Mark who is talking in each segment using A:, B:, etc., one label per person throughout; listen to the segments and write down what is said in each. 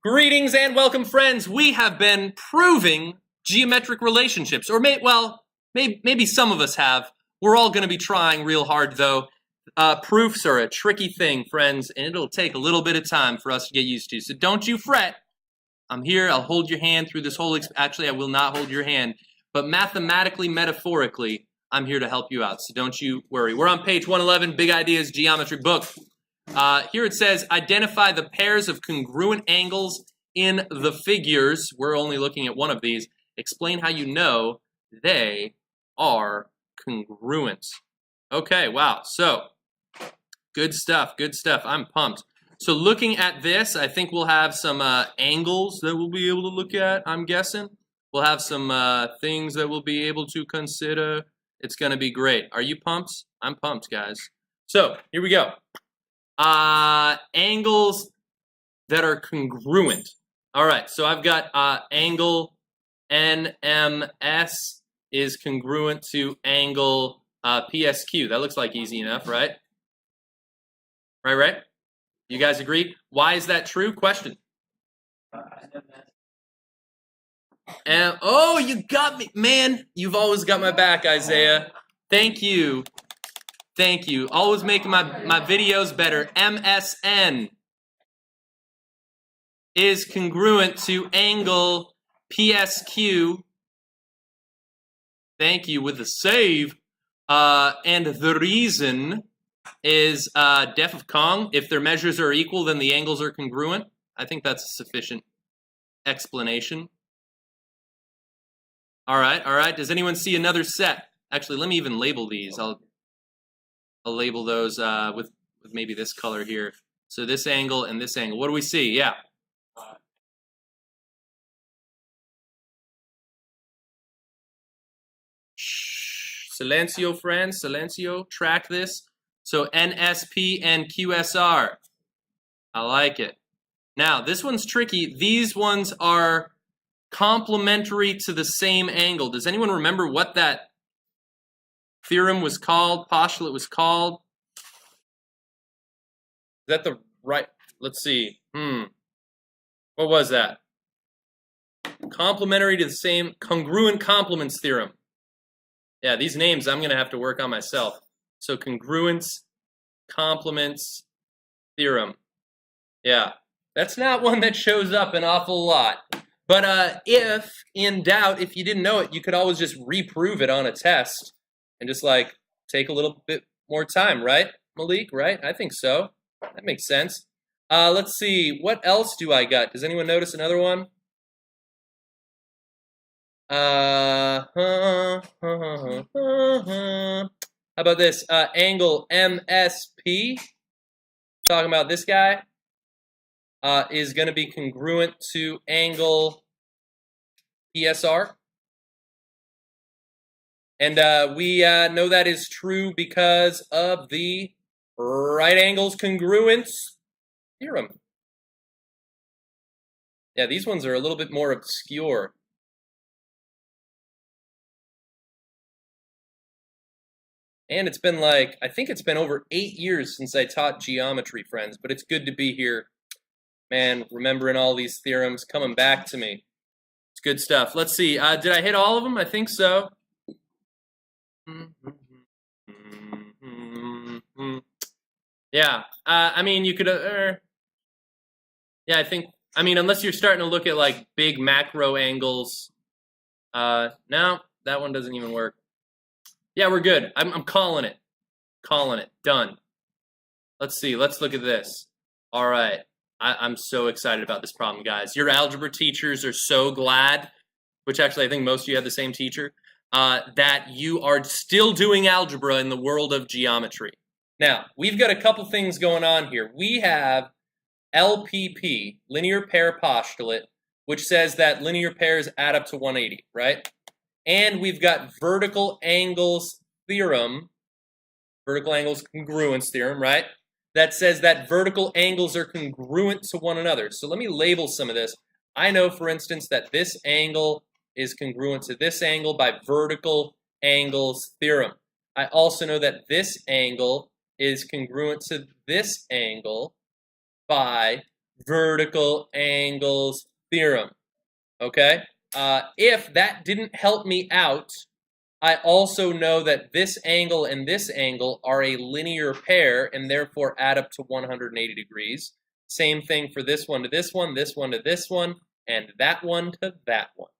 A: Greetings and welcome, friends. We have been proving geometric relationships, or maybe some of us have. We're all going to be trying real hard, though. Proofs are a tricky thing, friends, and it'll take a little bit of time for us to get used to. So don't you fret. I'm here. I'll hold your hand through this whole actually, I will not hold your hand. But mathematically, metaphorically, I'm here to help you out. So don't you worry. We're on page 111, Big Ideas Geometry book. Here it says, identify the pairs of congruent angles in the figures. We're only looking at one of these. Explain how you know they are congruent. Okay, wow. So, good stuff, good stuff. I'm pumped. So looking at this, I think we'll have some angles that we'll be able to look at, I'm guessing. We'll have some things that we'll be able to consider. It's going to be great. Are you pumped? I'm pumped, guys. So, here we go. Angles that are congruent. All right, so I've got angle NMS is congruent to angle PSQ. That looks like easy enough, right? Right? You guys agree? Why is that true? Question. And oh, you got me, man. You've always got my back, Isaiah. Thank you. Thank you. Always making my videos better. MSN is congruent to angle PSQ. Thank you, with the save. And the reason is def of Cong. If their measures are equal, then the angles are congruent. I think that's a sufficient explanation. All right. Does anyone see another set? Actually, let me even label these. I'll label those with maybe this color here. So this angle and this angle. What do we see? Yeah. Silencio, friends. Silencio. Track this. So NSP and QSR. I like it. Now, this one's tricky. These ones are complementary to the same angle. Does anyone remember what that theorem was called, postulate was called? Is that the right? Let's see. What was that? Complementary to the same, congruent complements theorem. Yeah, these names I'm going to have to work on myself. So congruence complements theorem. Yeah, that's not one that shows up an awful lot. But if in doubt, if you didn't know it, you could always just reprove it on a test. And just like take a little bit more time, right, Malik? Right? I think so. That makes sense. Let's see. What else do I got? Does anyone notice another one? How about this? Angle MSP. Talking about this guy. Is going to be congruent to angle PSR. And we know that is true because of the right angles congruence theorem. Yeah, these ones are a little bit more obscure. And it's been like, I think it's been over 8 years since I taught geometry, friends, but it's good to be here. Man, remembering all these theorems, coming back to me. It's good stuff. Let's see. Did I hit all of them? I think so. Yeah. I mean, you could... yeah, I mean, unless you're starting to look at, like, big macro angles. No, that one doesn't even work. Yeah, we're good. I'm calling it. Calling it. Done. Let's see. Let's look at this. All right. I'm so excited about this problem, guys. Your algebra teachers are so glad, which actually I think most of you have the same teacher, that you are still doing algebra in the world of geometry. Now, we've got a couple things going on here. We have LPP, linear pair postulate, which says that linear pairs add up to 180, right? And we've got vertical angles theorem, vertical angles congruence theorem, right? That says that vertical angles are congruent to one another. So let me label some of this. I know, for instance, that this angle is congruent to this angle by vertical angles theorem. I also know that this angle is congruent to this angle by vertical angles theorem. Okay? If that didn't help me out, I also know that this angle and this angle are a linear pair and therefore add up to 180 degrees. Same thing for this one to this one to this one, and that one to that one.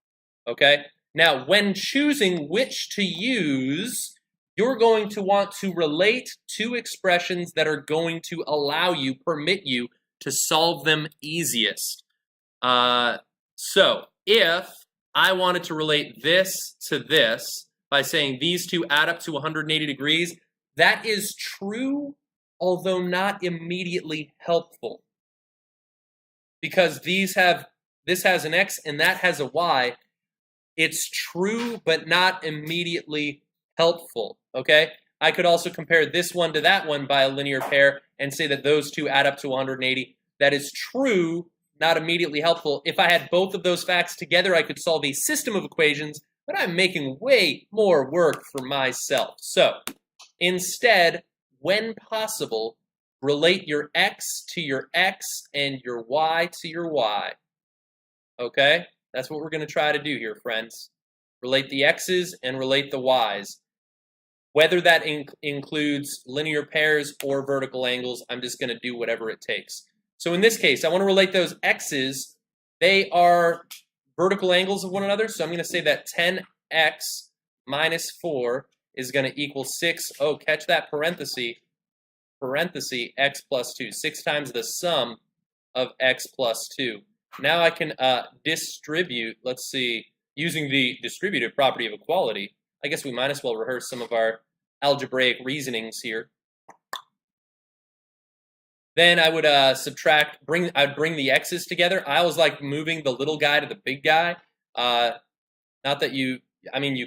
A: Okay? Now, when choosing which to use, you're going to want to relate two expressions that are going to allow you, permit you, to solve them easiest. So, if I wanted to relate this to this by saying these two add up to 180 degrees, that is true, although not immediately helpful. Because this has an x and that has a y. It's true, but not immediately helpful, okay? I could also compare this one to that one by a linear pair and say that those two add up to 180. That is true, not immediately helpful. If I had both of those facts together, I could solve a system of equations, but I'm making way more work for myself. So, instead, when possible, relate your x to your x and your y to your y, okay? That's what we're going to try to do here, friends. Relate the x's and relate the y's. Whether that includes linear pairs or vertical angles, I'm just going to do whatever it takes. So in this case, I want to relate those x's. They are vertical angles of one another, so I'm going to say that 10x minus 4 is going to equal 6. Oh, catch that parenthesis, x plus 2. 6 times the sum of x plus 2. Now I can distribute, let's see, using the distributive property of equality. I guess we might as well rehearse some of our algebraic reasonings here. Then I would I'd bring the x's together. I always like moving the little guy to the big guy. Not that you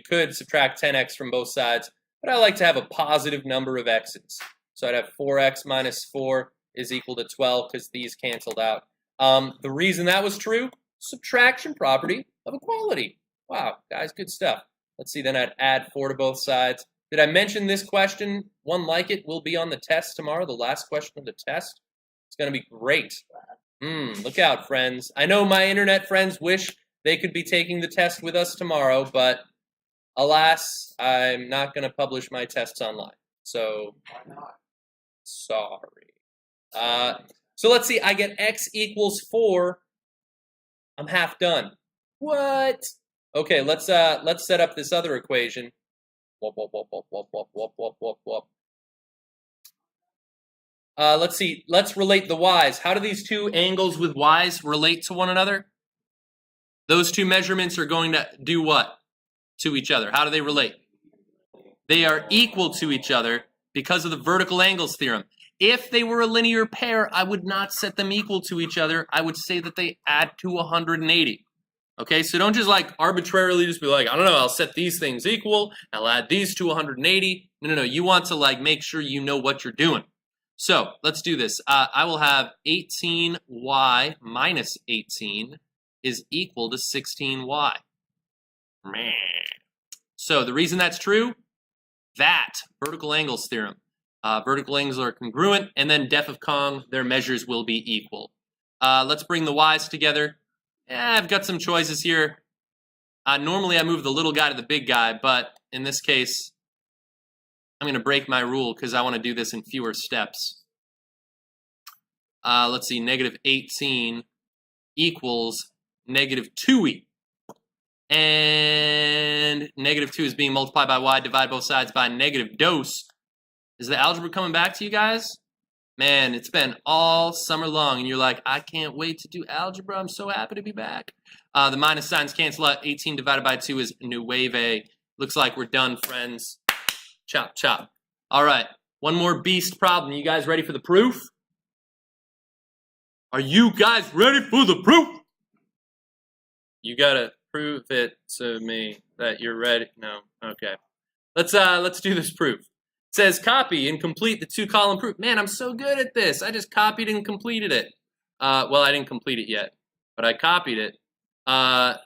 A: could subtract 10x from both sides, but I like to have a positive number of x's. So I'd have 4x minus 4 is equal to 12 because these canceled out. The reason that was true, subtraction property of equality. Wow, guys, good stuff. Let's see, then I'd add 4 to both sides. Did I mention this question? One like it will be on the test tomorrow, the last question of the test. It's going to be great. Look out, friends. I know my internet friends wish they could be taking the test with us tomorrow, but alas, I'm not going to publish my tests online. So, why not? Sorry. So let's see, I get x equals 4. I'm half done. What? Okay, let's set up this other equation. Let's see, let's relate the y's. How do these two angles with y's relate to one another? Those two measurements are going to do what to each other? How do they relate? They are equal to each other because of the vertical angles theorem. If they were a linear pair, I would not set them equal to each other. I would say that they add to 180. Okay, so don't just like arbitrarily just be like, I don't know, I'll set these things equal, I'll add these to 180. No, you want to like make sure you know what you're doing. So let's do this. I will have 18y minus 18 is equal to 16y. So the reason that's true, that vertical angles theorem. Vertical angles are congruent, and then def of Cong, their measures will be equal. Let's bring the y's together. I've got some choices here. Normally I move the little guy to the big guy, but in this case, I'm going to break my rule because I want to do this in fewer steps. Let's see, negative 18 equals negative 2e. And negative 2 is being multiplied by y, divide both sides by negative dose. Is the algebra coming back to you guys? Man, it's been all summer long, and you're like, I can't wait to do algebra. I'm so happy to be back. The minus signs cancel out. 18 divided by 2 is nueve. Looks like we're done, friends. Chop, chop. All right, one more beast problem. You guys ready for the proof? Are you guys ready for the proof? You got to prove it to me that you're ready. No, okay. Let's do this proof. It says copy and complete the 2-column proof. Man, I'm so good at this. I just copied and completed it. Well, I didn't complete it yet, but I copied it. All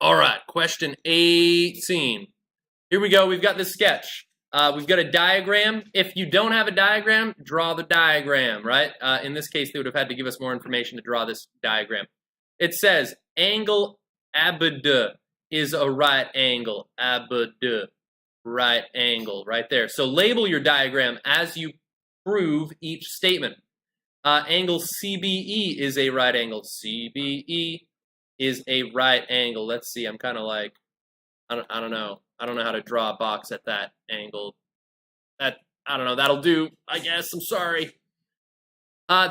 A: right, question 18. Here we go. We've got this sketch. We've got a diagram. If you don't have a diagram, draw the diagram, right? In this case, they would have had to give us more information to draw this diagram. It says angle ABD is a right angle. ABD, right angle, right there. So label your diagram as you prove each statement. Angle CBE is a right angle. CBE is a right angle. Let's see. I'm kind of like, I don't know. I don't know how to draw a box at that angle. I don't know. That'll do, I guess. I'm sorry.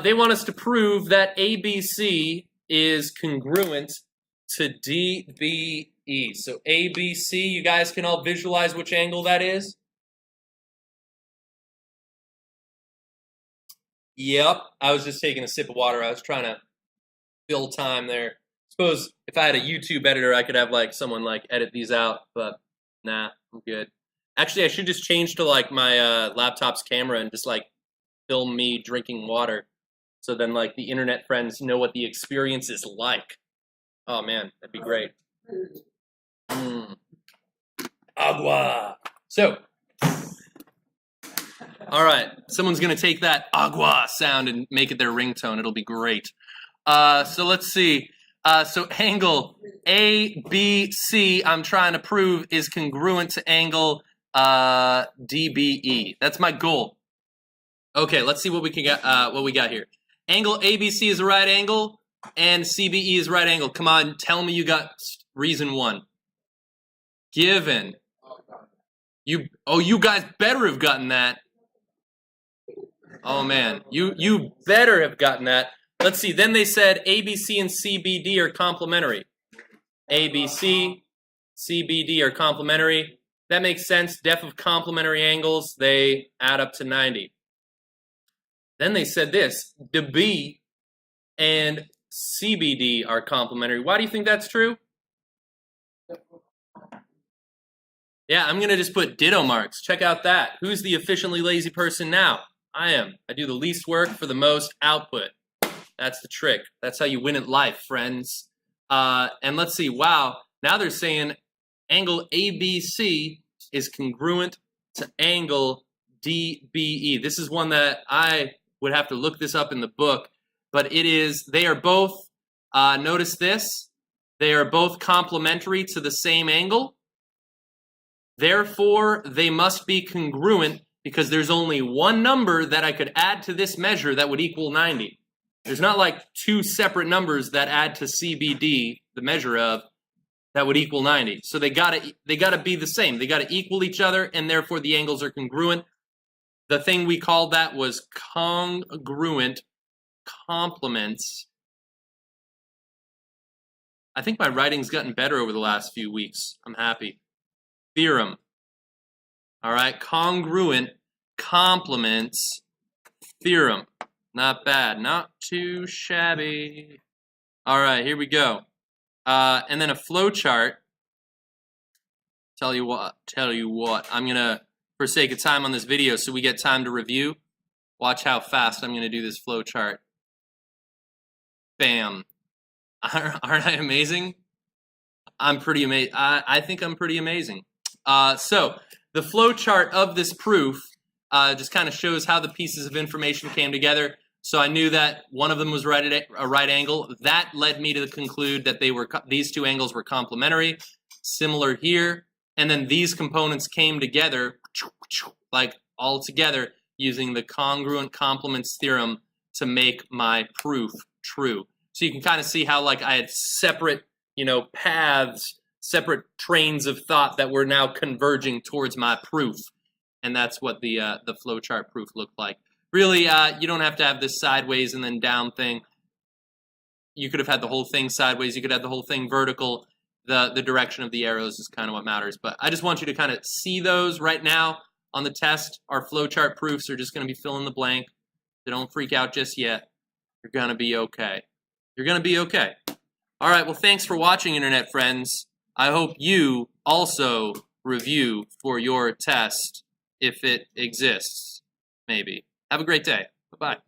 A: They want us to prove that ABC is congruent to DBE. So ABC, you guys can all visualize which angle that is? Yep. I was just taking a sip of water. I was trying to fill time there. Suppose if I had a YouTube editor, I could have like someone like edit these out, but nah, I'm good. Actually, I should just change to like my laptop's camera and just like film me drinking water. So then like the internet friends know what the experience is like. Oh man, that'd be great. Agua. So, all right, someone's gonna take that agua sound and make it their ringtone. It'll be great. So let's see. So angle ABC, I'm trying to prove, is congruent to angle DBE. That's my goal. Okay, let's see what we can get. What we got here. Angle ABC is a right angle, and CBE is right angle. Come on, tell me you got reason one. Given. You guys better have gotten that. Oh man, you better have gotten that. Let's see, then they said ABC and CBD are complementary. ABC, CBD are complementary. That makes sense. Def of complementary angles, they add up to 90. Then they said this, DB and CBD are complementary. Why do you think that's true? Yeah, I'm going to just put ditto marks. Check out that. Who's the efficiently lazy person now? I am. I do the least work for the most output. That's the trick. That's how you win at life, friends. And let's see. Wow. Now they're saying angle ABC is congruent to angle DBE. This is one that I would have to look this up in the book. But it is, they are both, notice this, they are both complementary to the same angle. Therefore, they must be congruent because there's only one number that I could add to this measure that would equal 90. There's not like two separate numbers that add to CBD, the measure of, that would equal 90. So they gotta be the same. They gotta equal each other, and therefore the angles are congruent. The thing we called that was congruent complements. I think my writing's gotten better over the last few weeks. I'm happy. Theorem. All right, congruent complements theorem. Not bad, not too shabby. All right, here we go. And then a flow chart. Tell you what, I'm gonna, for sake of time on this video, so we get time to review, watch how fast I'm gonna do this flow chart. Bam. Aren't I amazing? I'm pretty amazing. I think I'm pretty amazing. So the flow chart of this proof just kind of shows how the pieces of information came together. So I knew that one of them was right at a right angle. That led me to conclude that these two angles were complementary. Similar here. And then these components came together, like all together, using the congruent complements theorem to make my proof true. So you can kind of see how like I had separate, paths, separate trains of thought that were now converging towards my proof. And that's what the flowchart proof looked like. Really, you don't have to have this sideways and then down thing. You could have had the whole thing sideways. You could have the whole thing vertical. The direction of the arrows is kind of what matters. But I just want you to kind of see those right now on the test. Our flowchart proofs are just going to be fill in the blank. So don't freak out just yet. You're going to be okay. You're going to be okay. All right, well, thanks for watching, Internet friends. I hope you also review for your test if it exists, maybe. Have a great day. Bye-bye.